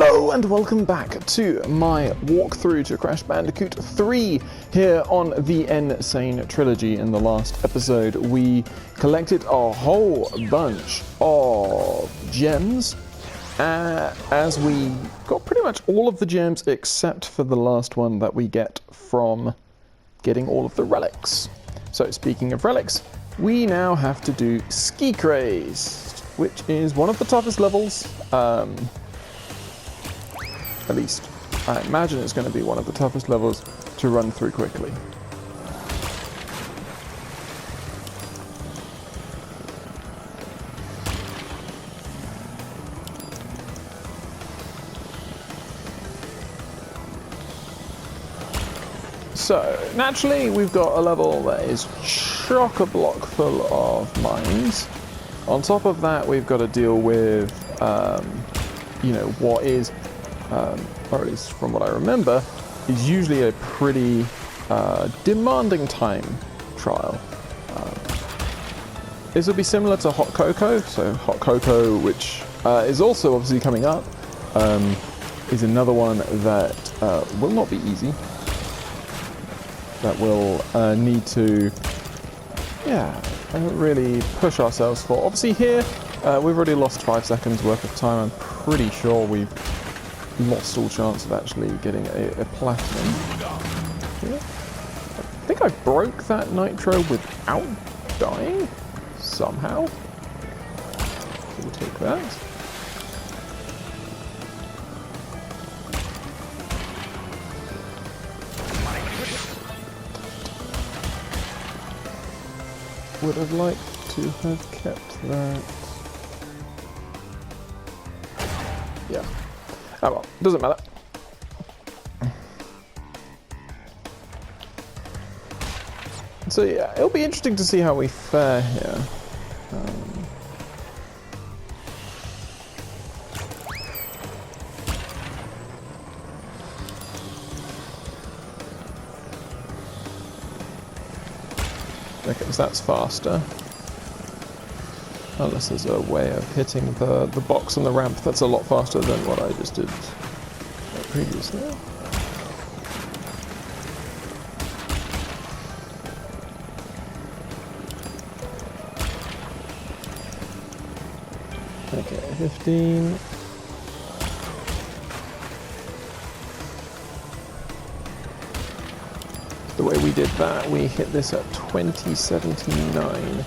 Hello and welcome back to my walkthrough to Crash Bandicoot 3 here on the Insane Trilogy. In the last episode we collected a whole bunch of gems as we got pretty much all of the gems except for the last one that we get from getting all of the relics. So speaking of relics, we now have to do Ski Craze, which is one of the toughest levels. At least, I imagine it's going to be one of the toughest levels to run through quickly. So, naturally, we've got a level that is chock-a-block full of mines. On top of that, we've got to deal with, what is... or at least from what I remember, is usually a pretty demanding time trial. This will be similar to Hot Cocoa, so Hot Cocoa, which is also obviously coming up, is another one that will not be easy, that we'll need to, really push ourselves for. Obviously here, we've already lost 5 seconds worth of time. I'm pretty sure we've lost all chance of actually getting a platinum. Yeah. I think I broke that nitro without dying somehow. So we'll take that. Would have liked to have kept that. Yeah. Oh well, doesn't matter. So yeah, it'll be interesting to see how we fare here. Okay, so that's faster. Unless there's a way of hitting the box on the ramp that's a lot faster than what I just did previously. Okay, 15. The way we did that, we hit this at 2079.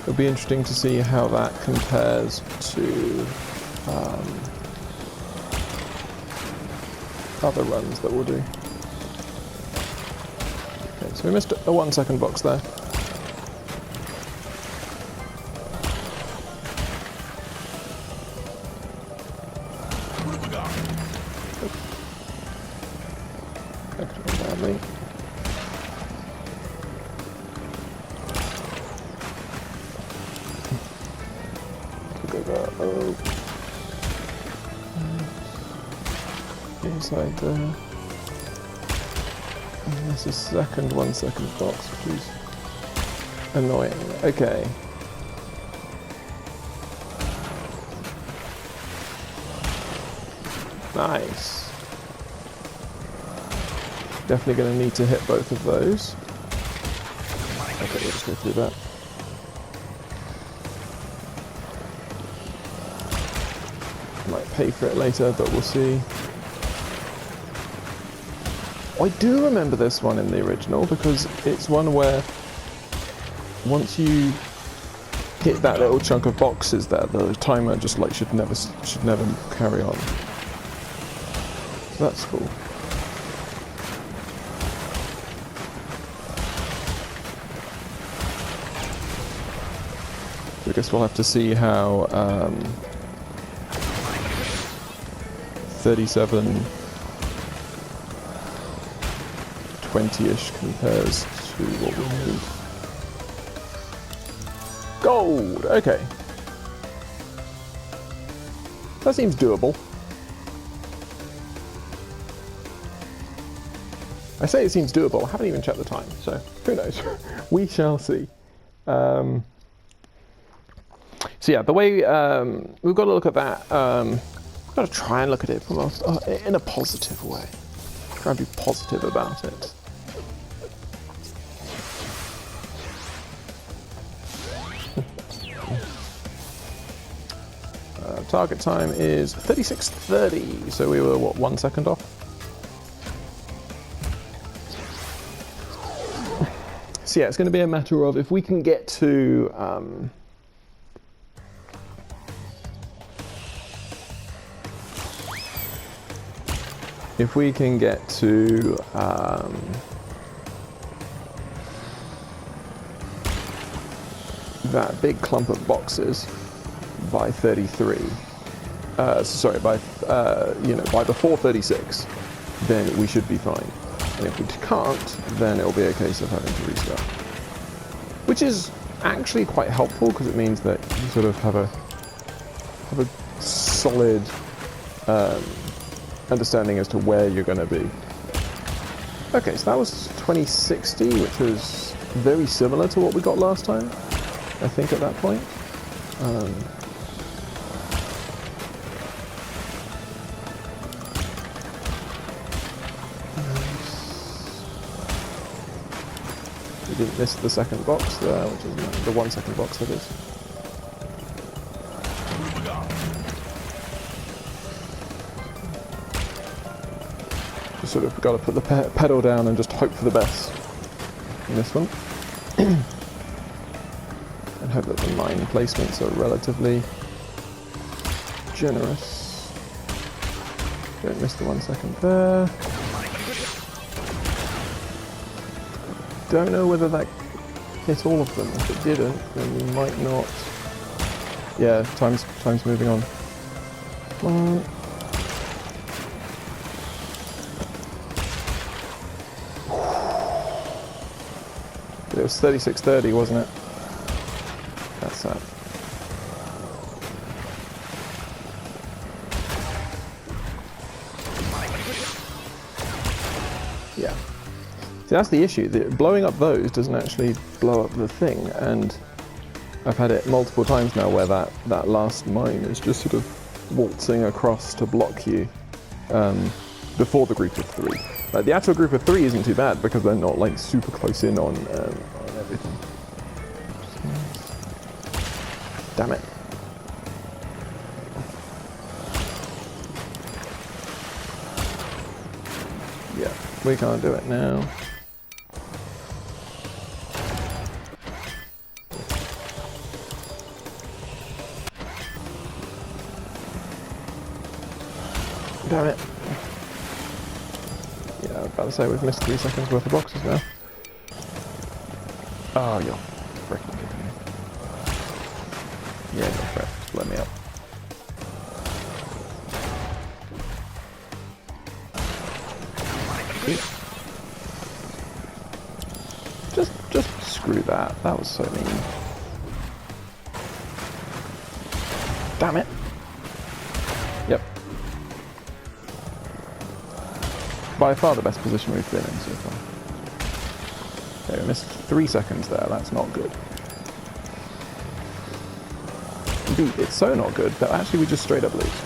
It'll be interesting to see how that compares to other runs that we'll do. Okay, so we missed a 1 second box there. That could have gone badly. Oh. Inside there. And there's a second 1 second box, which is annoying. Okay. Nice. Definitely going to need to hit both of those. Okay, we'll just go through that. Might pay for it later, but we'll see. I do remember this one in the original because it's one where once you hit that little chunk of boxes there, the timer just like should never carry on. So that's cool. So I guess we'll have to see how 37 20-ish compares to what we need. Gold! Okay. That seems doable. I say it seems doable, I haven't even checked the time, so who knows? We shall see. So yeah, the way we've got to look at that Gotta try and look at it from in a positive way. Try and be positive about it. Target time is 36:30, so we were, what, 1 second off? So yeah, it's going to be a matter of if we can get to... if we can get to... that big clump of boxes by 33, sorry, by by before 36, then we should be fine. And if we can't, then it'll be a case of having to restart, which is actually quite helpful because it means that you sort of have a solid understanding as to where you're going to be. Okay, so that was 2060, which was very similar to what we got last time, I think, at that point. We didn't miss the second box there, which is the 1 second box, that is. Just sort of got to put the pedal down and just hope for the best in this one. And hope that the mine placements are relatively generous. Don't miss the 1 second there. Don't know whether that hit all of them. If it didn't, then we might not. Yeah, time's moving on. Come on. It was 36:30, wasn't it? That's that. Yeah. See, that's the issue. Blowing up those doesn't actually blow up the thing, and I've had it multiple times now where that last mine is just sort of waltzing across to block you before the group of three. Like, the actual group of three isn't too bad because they're not like super close in on everything. Damn it. Yeah, we can't do it now. Damn it. Yeah, I was about to say we've missed 3 seconds worth of boxes now. Oh, you're freaking kidding me. Yeah, you're correct. Just let me up. Just screw that. That was so mean. Damn it. Yep. By far the best position we've been in so far. Okay, we missed 3 seconds there, that's not good. Indeed, it's so not good that actually we just straight up lose.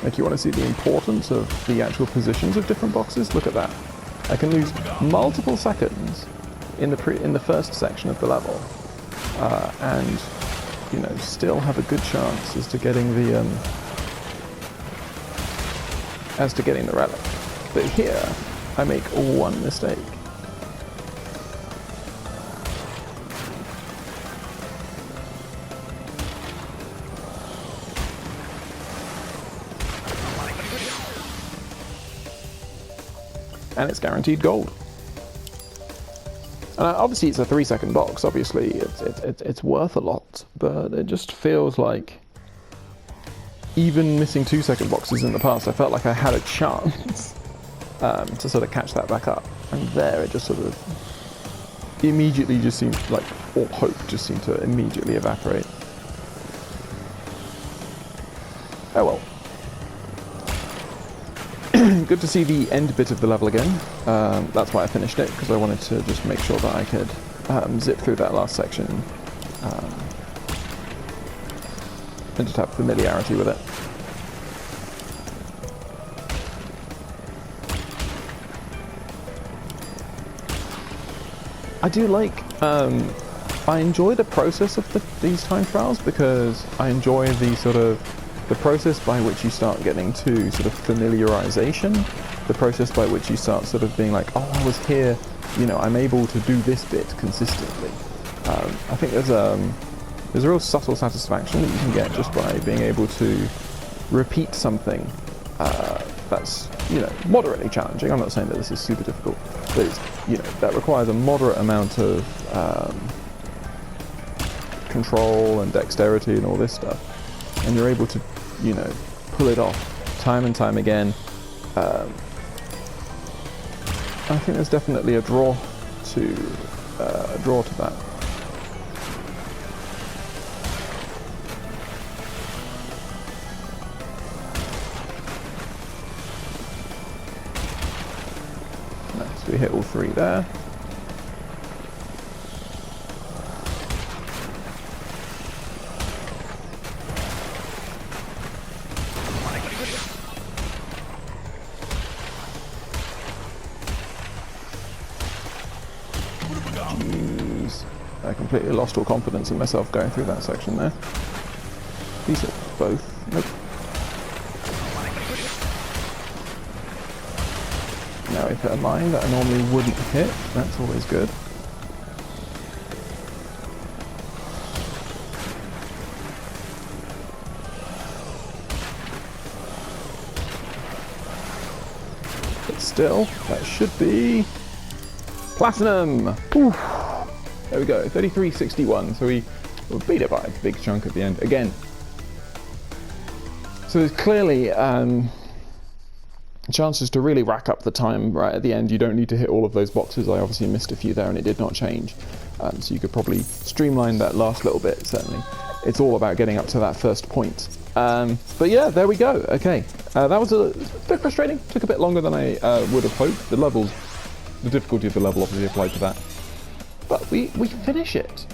Like, you want to see the importance of the actual positions of different boxes? Look at that. I can lose multiple seconds in the first section of the level, and you know, still have a good chance as to getting the relic. But here, I make one mistake. And it's guaranteed gold. And obviously it's a 3 second box, obviously it's worth a lot, but it just feels like even missing 2 second boxes in the past, I felt like I had a chance to sort of catch that back up. And there it just sort of immediately just seemed like all hope just seemed to immediately evaporate. Oh well. Good to see the end bit of the level again. That's why I finished it, because I wanted to just make sure that I could zip through that last section and just have familiarity with it. I do like, I enjoy the process of these time trials, because I enjoy the process by which you start getting to sort of familiarization, the process by which you start sort of being like, oh, I was here, you know, I'm able to do this bit consistently. I think there's a real subtle satisfaction that you can get just by being able to repeat something that's, you know, moderately challenging. I'm not saying that this is super difficult, but it's, you know, that requires a moderate amount of control and dexterity and all this stuff, and you're able to, you know, pull it off time and time again. I think there's definitely a draw to that. Nice, we hit all three there. Jeez, I completely lost all confidence in myself going through that section there. These hit both. Nope. Now we've hit a mine that I normally wouldn't hit. That's always good. But still, that should be platinum! Oof. There we go, 3361. So we beat it by a big chunk at the end. Again, so there's clearly chances to really rack up the time right at the end. You don't need to hit all of those boxes. I obviously missed a few there and it did not change. So you could probably streamline that last little bit, certainly. It's all about getting up to that first point. But yeah, there we go. Okay, that was a bit frustrating. Took a bit longer than I would have hoped. The difficulty of the level obviously applied to that. But we finish it.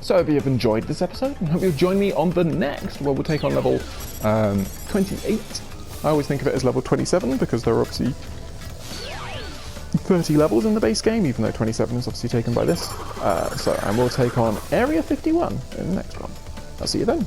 So I hope you've enjoyed this episode and hope you'll join me on the next, where we'll take on level 28. I always think of it as level 27 because there are obviously 30 levels in the base game, even though 27 is obviously taken by this. And we'll take on Area 51 in the next one. I'll see you then.